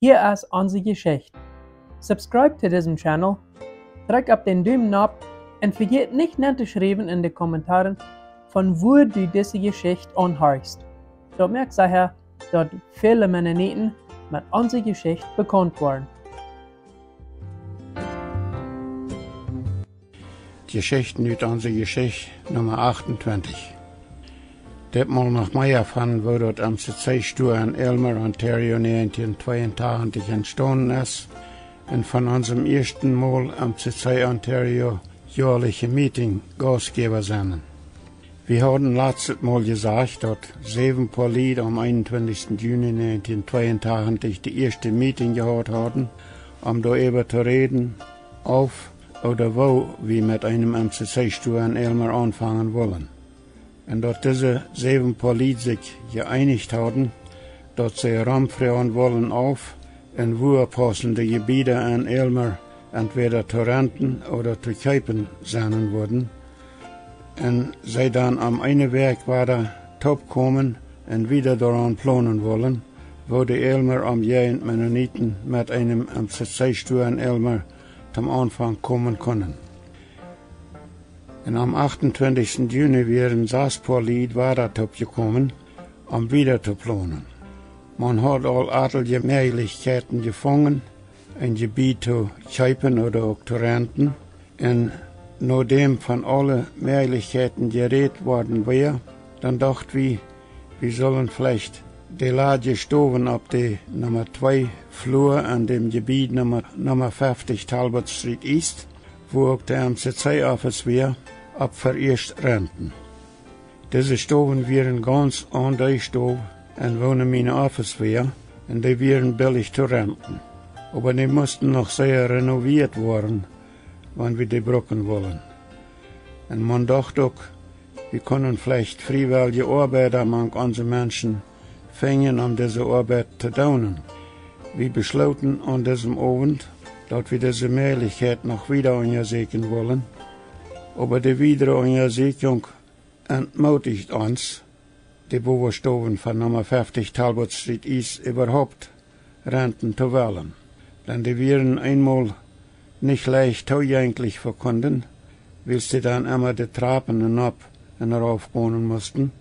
Hier ist unsere Geschichte. Subscribe zu diesem Channel, drück auf den Daumen ab und vergiss nicht nachzuschreiben in die Kommentare, von wo du diese Geschichte anhörst. Dort merkt sicher, dass viele Mennoniten mit unserer Geschichte bekannt waren. Geschichten uit onze Geschichte Nummer 28. Ditmaal nach mij erfahren, wo dort am CC-Stuhl in Aylmer, Ontario 1982 entstanden ist und von unserem ersten Mal am CC Ontario jährliche Meeting Gastgeber sind. Wir haben letztes Mal gesagt, dass 7 Leute am 21. Juni 1982 die erste Meeting gehabt haben, um darüber zu reden, auf oder wo wir mit einem MCC-Stuhl in Aylmer anfangen wollen. Und dass diese 7 Leute sich geeinigt haben, dass sie raumfrauen wollen auf in wohlpassende Gebiete in Aylmer entweder zu renten oder zu kaufen sein würden, und sie dann am einen Weg weiter top kommen und wieder daran planen wollen, wo die Aylmer am Jahr Mennoniten mit einem MCC-Stuhl in Aylmer zum Anfang kommen können. Und am 28. Juni wären 6 Leute weiter gekommen, um wieder zu planen. Man hat all etliche Möglichkeiten gefunden, ein Gebiet zu kaufen oder auch zu renten. Und nachdem von allen Möglichkeiten geredet worden wäre, dann dachten wir sollen vielleicht die Lage stoven auf die Nummer 2 Flur an dem Gebiet Nummer 50 Talbot Street East, wo auch der MCC-Office wäre, ab vererst renten. Diese Stoven wären ganz andere Stoven, und wo meine Office wäre, und die wären billig zu renten. Aber die mussten noch sehr renoviert werden, wenn wir die brauchen wollen. Und man dachte auch, wir können vielleicht freiwillige Arbeiter among unsere Menschen finden, um diese Arbeit zu tun. Wir beschlossen an diesem Abend, dass wir diese Möglichkeit noch wieder untersuchen wollen. Aber die weitere Untersuchung entmutigt uns, die Bewohner von Nummer 50 Talbot Street East überhaupt renten zu wollen. Denn die wären einmal nicht leicht zugänglich für Kunden, weil sie dann immer die Treppen hinab und rauf gehen mussten.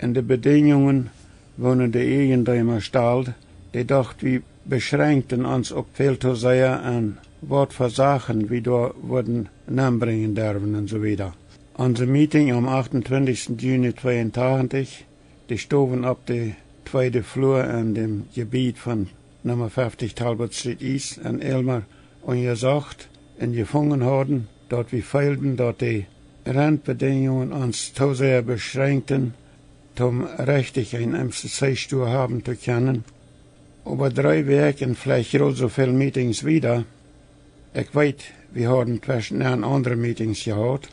Und die Bedingungen, worin die Eigentümer stellt, die dachten, wir beschränkten uns auch viel zu sehr an was für Sachen wir da würden anbringen dürfen und so weiter. Unser Meeting am 28. Juni 1982, die stoven auf die 2. Flur an dem Gebiet von Nummer 50 Talbot Street East in Aylmer und gesagt und gefunden haben, dass wir fehlten, dass die Randbedingungen uns zu sehr beschränkten, um richtig ein MCC-Stuhl haben zu können. Über 3 Wochen vielleicht so viele Meetings wieder. Ich weiß, wir haben zwischendurch andere Meetings gehabt.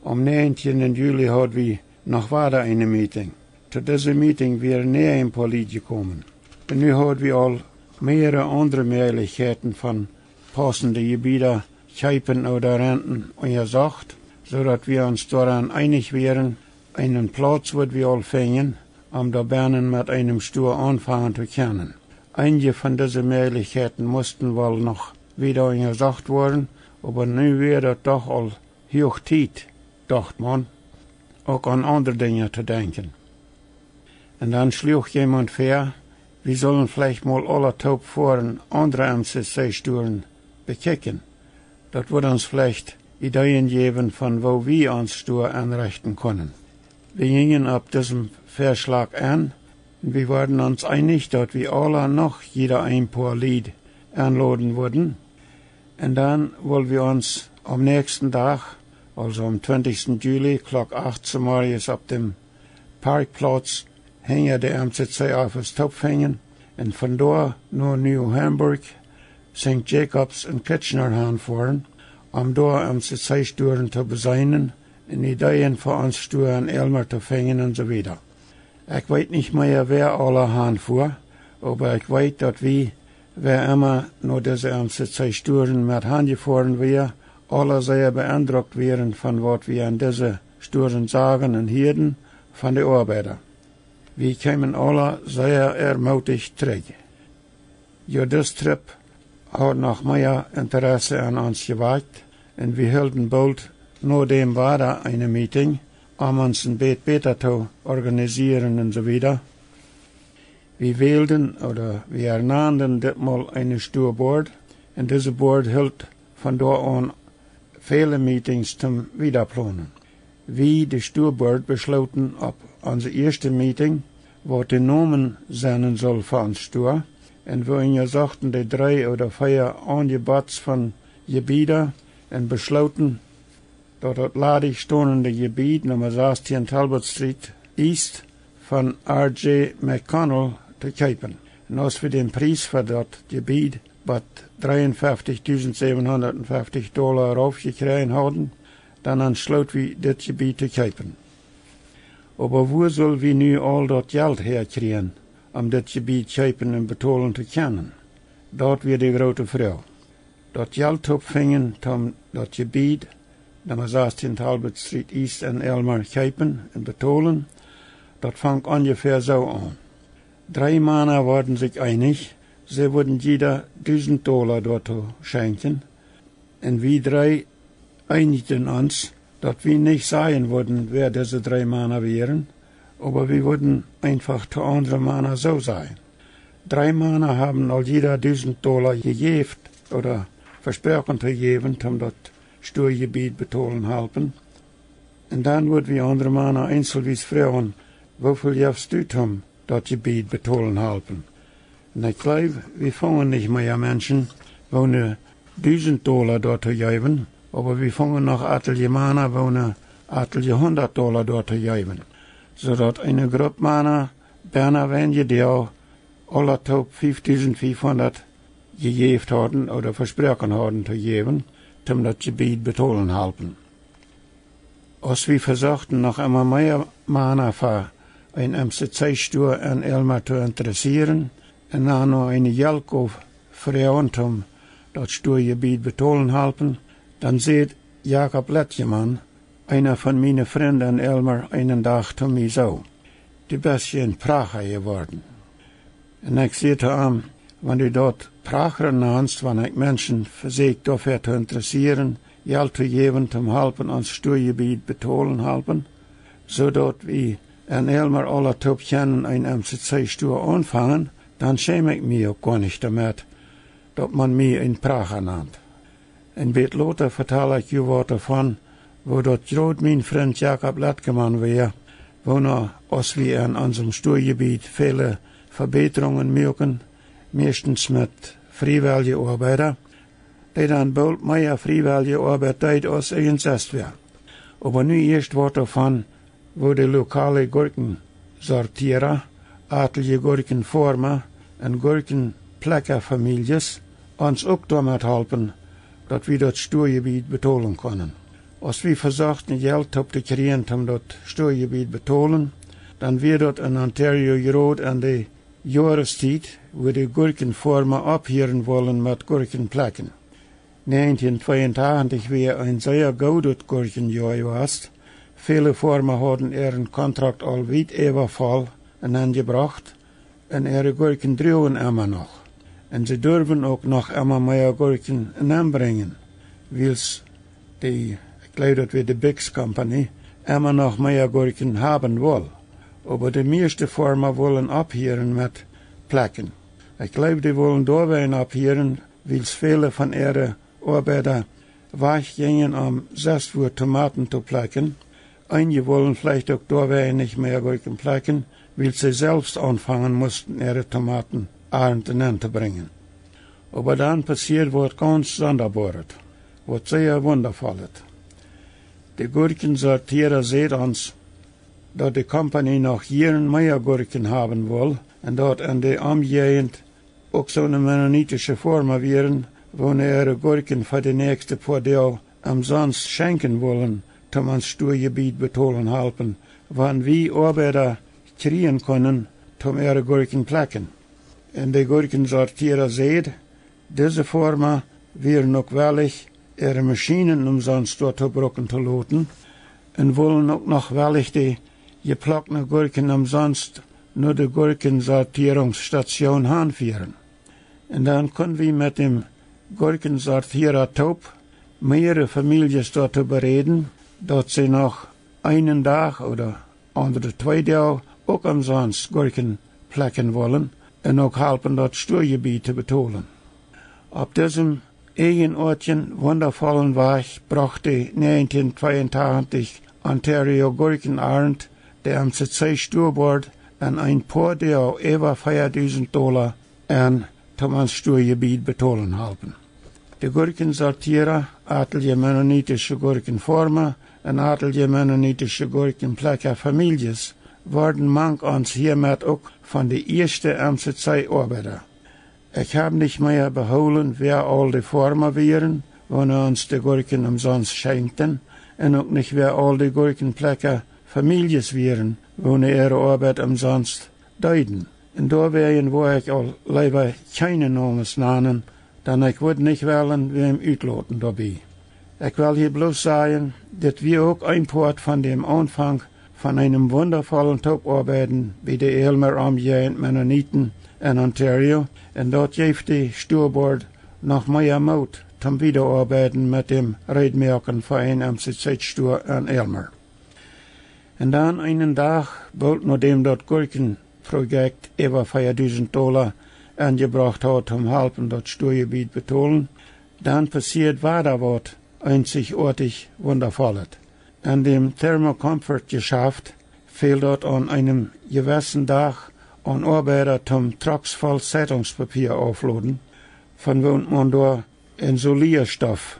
Am 19. Juli hatten wir noch weiter eine Meeting. Zu diesem Meeting wären näher ein paar Leute gekommen. Und nun haben wir all mehrere andere Möglichkeiten von passenden Gebieten, kaufen oder renten untersucht, sodass wir uns daran einig wären, einen Platz würden wir all finden, um da Bernen mit einem Stuhl anfangen zu können. Einige von diesen Möglichkeiten mussten wohl noch wieder untersucht worden, aber nun wäre das doch all hoch Zeit, dachte man, auch an andere Dinge zu denken. Und dann schlug jemand vor, wir sollen vielleicht mal alle Top voren andere MCC-Stühlen bekicken. Das würde uns vielleicht Ideen geben, von wo wir uns Stuhl anrichten können. Wir gingen ab diesem Vorschlag an, und wir waren uns einig, dass wir alle noch jeder ein paar Lied anladen würden. Und dann wollen wir uns am nächsten Tag, also am 20. Juli, Klock 18 morgens auf dem Parkplatz hinter der MCC-Office Top hängen und von da nur New Hamburg, St. Jacobs und Kitchener hinfahren, um da MCC-Stühlen zu beseinen und Ideen für uns Stühlen in Aylmer zu finden und so weiter. Ich weiß nicht mehr, wer alle hinfuhr, aber ich weiß, dass wer immer nur diese MCC-Stühlen mit hingefahren wäre, alle sehr beeindruckt wären von was wir an diese Stühlen sagen und hören von den Arbeitern. Wir kamen alle sehr ermutigt zurück. Ja, das Trip hat noch mehr Interesse an uns gewagt und wir hielten bald nur dem war da eine Meeting, um uns ein Bett besser zu organisieren und so weiter. Wir wählten oder wir ernannten ditmal eine Steuerboard und diese Board hielt von dort an viele Meetings zum Wiederplanen. Wir, die Steuerboard, beschloten ab unser erstes Meeting, wo die Namen sein soll für uns Steuer, und wo wir sagten, die 3 oder 4 Angebots von Gebieten und beschloten, dort das ladig stehende Gebiet, Nummer 16 Talbot Street East, von R.J. McConnell zu kaufen. Und als wir den Preis für das Gebiet bei $53.750 aufgekriegt haben, dann entschlossen wir, das Gebiet zu kaufen. Aber wo soll wir nu all das Geld herkriegen, das Gebiet zu kaufen und betalen zu können? Dort wird die große Frage. Das Geld opvingen om das Gebiet, Nummer 16 Talbot Street East in Elmer kaufen und betalen, das fängt ungefähr so an. 3 Männer waren sich einig, sie würden jeder $1.000 dort schenken, und wir 3 einigten uns, dass wir nicht sagen würden, wer diese 3 Männer wären, aber wir würden einfach zu anderen Männer so sein. 3 Männer haben all jeder $1.000 gegeben oder versprochen zu geben, um das Steuergebiet betalen helfen. Und dann würden wir andere Männer einzelwies fragen, wofür gibst du das Gebiet betalen helfen? Und ich glaube, wir fangen nicht mehr Menschen, die $1.000 dort zu geben, aber wir fangen noch etliche Männer, die $100 dort zu geben. Sodass eine Gruppe Männer, Berner wenige, die auch alle top 5.500 gegeben haben oder versprochen haben zu geben, um das Gebiet betalen helfen. Als wir versuchten, noch immer mehr Männer für ein MCC-Steuer in Elmer zu interessieren, und dann noch eine Gelkauf Frauen um das Steuergebiet betalen helfen, dann sieht Jakob Lettjemann, einer von meinen Freunden in Elmer, einen Tag zu mir so: Du bist hier in Prager geworden. Und ich sagte ihm, wenn du dort Prager nennst, wenn ich Menschen versuche, dafür zu interessieren, Geld zu geben, zum helfen, ans Steuergebiet betalen helfen, so dort wir in Elmer alle top kennen, ein MCC-Steuer anfangen, dann schäme ich mich auch gar nicht damit, dass man mich in Prager nennt. In Bet Lothar vertelle ich je was davon, wo dort groot mein Freund Jakob Lettjemann war, wo noch, als wir in unserem Steuergebiet viele Verbesserungen machen, meistens mit freiwilligen Arbeiter, die dann bald mehr freiwillige Arbeit tut, als ich selbst war. Aber nu erst was davon, wo die lokale Gurkensortierer, etliche Gurkenformer und Gurkenpleckerfamilies uns auch damit helfen, dass wir das Steuergebiet betalen können. Als wir versuchten, Geld zu kriegen, das Steuergebiet betalen, dann wird dort in Ontario gerade an die Jahreszeit, wo die Gurkenformer abhören wollen mit Gurkenplecken. 1982 war ein sehr gutes Gurkenjahr gewesen. Viele Former hatten ihren Kontrakt all weit überfall und angebracht, und ihre Gurken drehen immer noch. Und sie dürfen auch noch immer mehr Gurken anbringen, weil die, ich glaube, das wird die Bix Company, immer noch mehr Gurken haben will. Aber die meisten Former wollen abhören mit Plecken. Ich glaube, die wollen dabei abhören, weil viele von ihren Arbeiter weggingen, um 6 Uhr Tomaten zu plecken. Einige wollen vielleicht auch dabei nicht mehr Gurken plecken, weil sie selbst anfangen mussten, ihre Tomaten Ernten zu bringen. Aber dann passiert was ganz Sonderbares, was sehr wundervoll ist. Die Gurkensortierer sieht uns, dass die Company noch Jahren mehr Gurken haben will und dort in der Umgegend auch so eine mennonitische Firma wären, wo ihre Gurken für die nächste paar Jahre umsonst schenken wollen, um ans Steuergebiet betalen helfen, wann wir Arbeiter kriegen können, um ihre Gurken plecken. Und die Gurkensortierer sieht, diese Firma wären auch willig, ihre Maschinen umsonst dort zu brauchen zu lassen und wollen auch noch willig die geplockten Gurken umsonst nur die Gurkensortierungsstation anführen. En dan können wir mit dem Gurkensortierer Taub mehrere Familien dort bereden, dass sie noch einen Tag oder andere 2 Tage auch umsonst Gurken plecken wollen und auch helfen, das Steuergebiet zu betonen. Auf diesem Ortchen wundervollen Weg brachte 1982 Ontario Gurkenarend, der am CC Steuerbord an ein paar Tage über $4.000 an Thomas Steuergebiet betonen helfen. Die Gurkensortierer, atelige mennonitische Gurkenformer und atelige mennonitische Gurkenplecker-Families worden manch uns hiermit auch von der ersten MCC-Arbeiter. Ich habe nicht mehr beholen, wer all die Former wären, wo uns die Gurken umsonst schenkten, und auch nicht wer all die Gurkenplecker-Families wären, wo ihre Arbeit umsonst deuten. Und da wären, wo ich all lieber keine Namen nennen, dann ich würde nicht wollen, wem utloten dabei. Ich will hier bloß sagen, dass wir auch ein Part von dem Anfang von einem wundervollen Top-Arbeiten wie die Elmer Omjähnt Mennoniten in Ontario, und dort gibt die Steuerbord noch mehr Mut zum Wiederarbeiten mit dem Redmerkenverein MCC-Steuer in Elmer. Und dann einen Tag, bald nachdem das Gurkenprojekt über $4.000 angebracht hat, helfen das Steuergebiet betonen, dann passiert weiter was einzigartig Wundervolles. An dem Thermocomfort-Geschäft fehlt dort an einem gewissen Tag an Arbeiter zum Trucks voll Zeitungspapier aufladen, von wo man da Insulierstoff,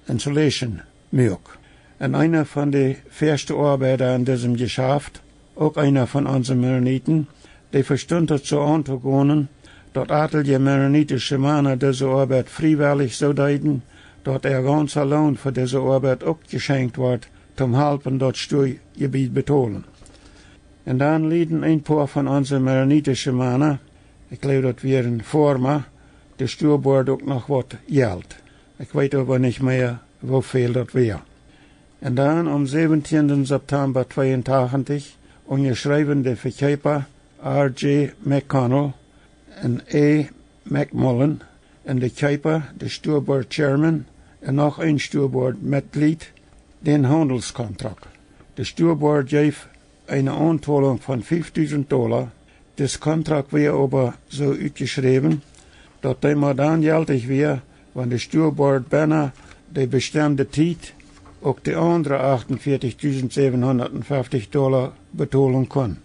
Insulation, mögt. Und einer von den ersten Arbeiter in diesem Geschäft, auch einer von unseren Mennoniten, die verstand das so anzugonen, dort atelige mennonitische Männer diese Arbeit freiwillig so deuten, dort ganz allein für diese Arbeit auch geschenkt wird, zum Helfen dort Steuergebiet betonen. Und dann lieden ein paar von unseren mennonitischen Männern, ich glaube, das wären Former, der Steuerbord auch noch was Geld. Ich weiß aber nicht mehr, wie viel das wäre. Und dann am 17. September 82, unterschreiben der Verkäufer R.J. McConnell und A. McMullen und der Käufer, der Steuerbord-Chairman und noch ein Steuerbord-Mitglied, den Handelskontrakt. Der Steuerbord gab eine Anzahlung von $5.000. Das Kontrakt wäre aber so ausgeschrieben, dass der dann gültig wäre, wenn der Steuerbord Banner die bestimmte Zeit auch die anderen $48.750 betonen kann.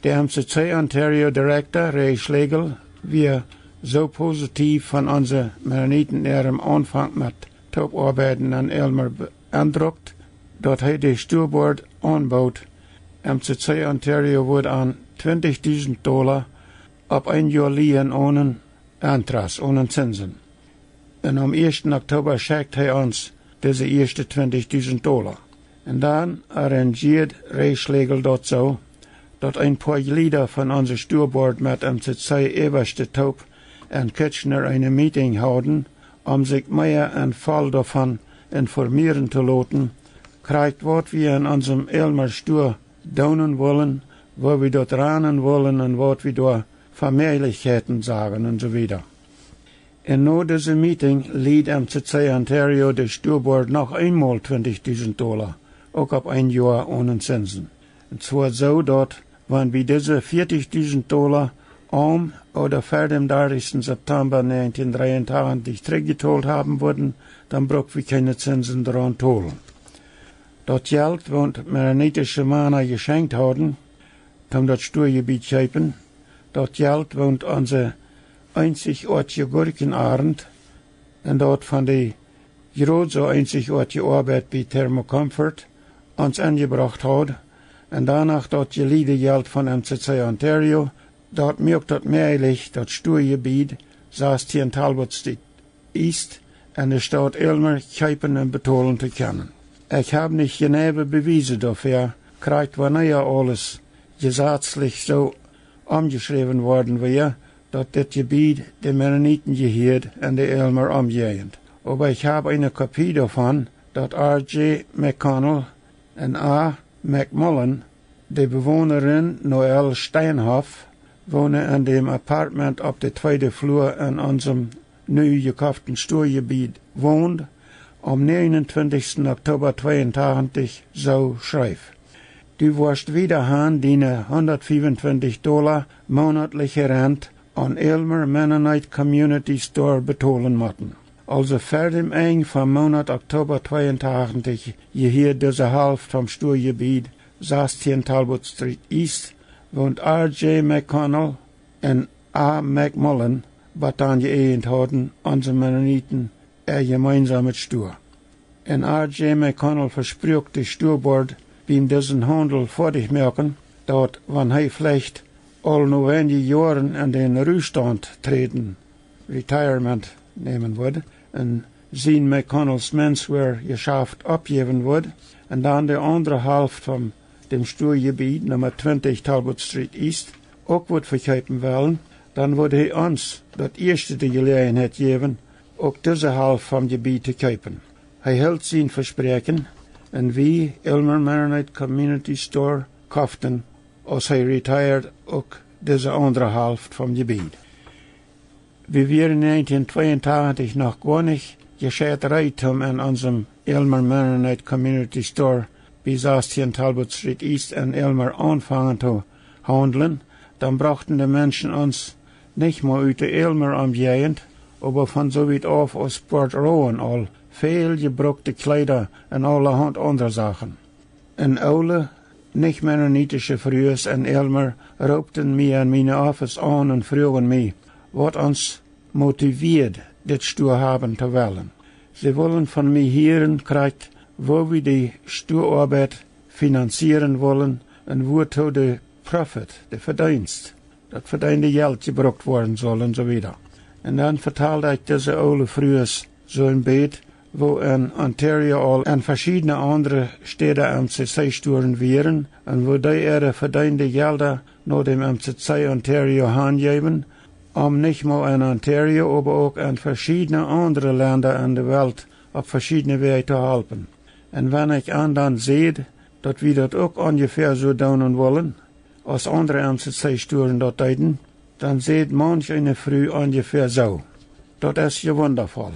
Der MCC Ontario Director Ray Schlegel war so positiv von unseren Mennoniten am Anfang mit Top-Arbeiten an Elmer beeindruckt, dass die Steuerbord anbot. MCC Ontario wurde an $20.000 ab ein Jahr liehen ohne Antrag, ohne Zinsen. Und am 1. Oktober schickt uns diese erste $20.000. Und dann arrangiert Ray Schlegel dort so, dass ein paar Glieder von unserem Steuerbord mit MCC Eberste Taub in Kitchener eine Meeting halten, sich mehr im Fall davon informieren zu lassen, kriegt, was wir in unserem Elmer Steuer tun wollen, wo wir dort ranen wollen und was wir da von Möglichkeiten sagen und so weiter. Und nach diesem Meeting lieh MCC Ontario der Steuerbord noch einmal $20.000, auch ab ein Jahr ohne Zinsen. Und zwar so, dass, wenn wir diese $40.000 am oder vor dem 30. September 1983 zurückgezahlt haben würden, dann brauchen wir keine Zinsen daran zahlen. Das Geld, das mennonitische Männer geschenkt haben, um das Steuergebiet zu kaufen, das Geld, das unsere einzigartige Gurkenarend und dort von der gerade so einzigartige Arbeit wie Thermocomfort uns angebracht hat, und danach das geliehene Geld von MCC Ontario, dort mögt das möglich, das Steuergebiet, saß hier in Talbot Street East, in der Stadt Elmer kaufen und betonen zu können. Ich habe nicht genaue Beweise dafür, kriegt wann ja alles gesetzlich so umgeschrieben worden wäre, dass das Gebiet der Mennoniten gehört und der Elmer umgehend. Aber ich habe eine Kopie davon, dass R.J. McConnell und A. McMullen, die Bewohnerin Noelle Steinhoff, wohnen in dem Apartment auf der zweiten Flur in unserem neu gekauften Stuhlgebiet wohnt, am 29. Oktober 82 so schreibt. Du wirst wieder haben deine $125 monatliche Rente an Aylmer Mennonite Community Store betonen müssen. Also vor dem Ende vom Monat Oktober 82 je hier diese Hälfte vom Stuhlgebiet 16 Talbot Street East wohnt R.J. McConnell und A. McMullen, was dann geehnt hatten, unsere Mennoniten, gemeinsam mit Stuhr. Und R.J. McConnell verspricht die Sturbord, beim diesen Handel fertig merken, dort, wann er vielleicht all nur wenige Jahren in den Ruhestand treten, Retirement nehmen würde, und sehen McConnells Menswear geschafft abgeben würde, und dann die andere Hälfte von dem Stuhlgebiet, Nummer 20 Talbot Street East, auch wird verkaufen wollen, dann würde er uns das erste die Gelegenheit geben, auch diese Hälfte vom Gebiet zu kaufen. Er hält sein Versprechen, und wie Aylmer Mennonite Community Store kauften, als er retired, auch diese andere Hälfte vom Gebiet. Wir waren 1982 noch gar nicht gescheit Reichtum in unserem Aylmer Mennonite Community Store bei 16 Talbot Street East in Aylmer anfangen zu handeln, dann brauchten die Menschen uns nicht mehr aus der Aylmer umgehend, aber von so weit auf aus Port Rowan all viel gebrauchte Kleider und allerhand andere Sachen. In alle nicht mennonitische Frühs in Aylmer raubten mir an meine Office an und fragen mich, was uns motiviert, das Stuhl haben zu wollen. Sie wollen von mir hören, wo wir die Stuhlarbeit finanzieren wollen und wozu der Profit, der Verdienst, das verdiente Geld gebraucht worden soll und so weiter. Und dann vertalte ich diese alle Frühs so ein Bett, wo in Ontario all in verschiedene andere Städte MCC-Sturen wären und wo die ihre verdiente Gelder nur dem MCC Ontario angeben, nicht nur in Ontario, aber auch in verschiedene andere Länder in der Welt auf verschiedene Wege zu helfen. Und wenn ich dann sehe, dass wir das auch ungefähr so tun wollen, als andere MCC-Sturen dort deuten, dann sieht manch eine Früh ungefähr so. Das ist ja wundervoll.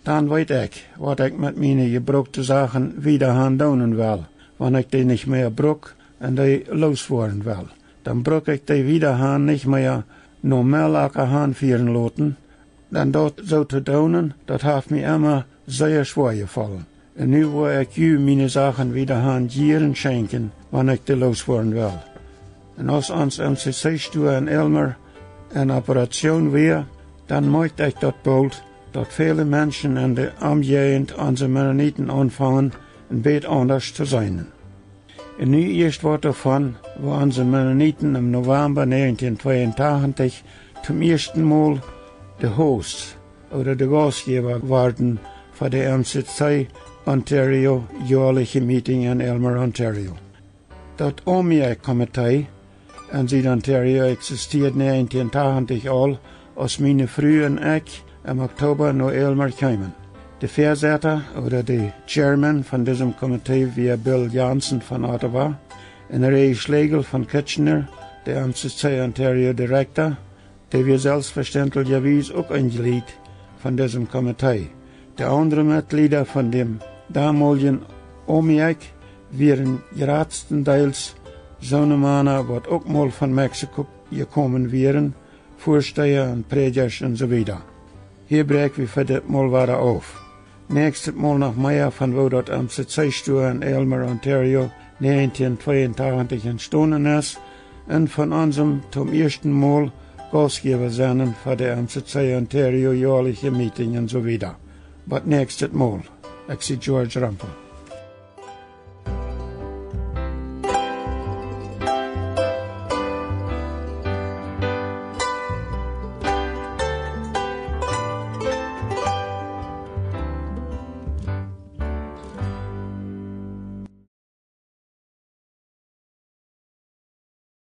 Dann weiß ich, was ich mit meinen gebrauchten Sachen wieder tun will, wenn ich die nicht mehr brauche und die loswerden will. Dann brauche ich die wieder nicht mehr normal führen lassen. Dann dort so zu tun, das hat mir immer sehr schwer gefallen. Und nu will ich meine Sachen wieder gieren schenken, wenn ich die loswerden will. Und als uns MCC-Stuhl in Aylmer eine Operation wäre, dann möchte ich das bald, dass viele Menschen in der Umgegend unsere Mennoniten anfangen, ein bisschen anders zu sein. Und nu erst wird davon, wo unsere Mennoniten im November 1982 zum ersten Mal der Host oder der Gastgeber waren für die MCC Ontario jährliche Meeting in Aylmer, Ontario. Das OMIAC-Komitee in Süd-Ontario existiert 1980 all, als meine frühen ich im Oktober nach Aylmer kamen. Der Vorsitter oder der Chairman von diesem Komitee war Bill Jansen von Ottawa, und Ray Schlegel von Kitchener, der MCC Ontario Director, der wir selbstverständlicherweise auch ein Glied von diesem Komitee. Die anderen Mitglieder von dem damaligen OMIAC waren größtenteils Sonnemanner, was auch mal von Mexiko gekommen wären, Vorsteher und Prediger und so weiter. Hier brechen wir für das Mal weiter auf. Nächstes Mal noch mehr von wo das MCC-Stuhl in Aylmer, Ontario 1982 entstanden ist und von unserem zum ersten Mal Gastgeber sein für die MCC Ontario jährliche Meeting und so weiter. But nächstes Mal. Ich bin George Rampel.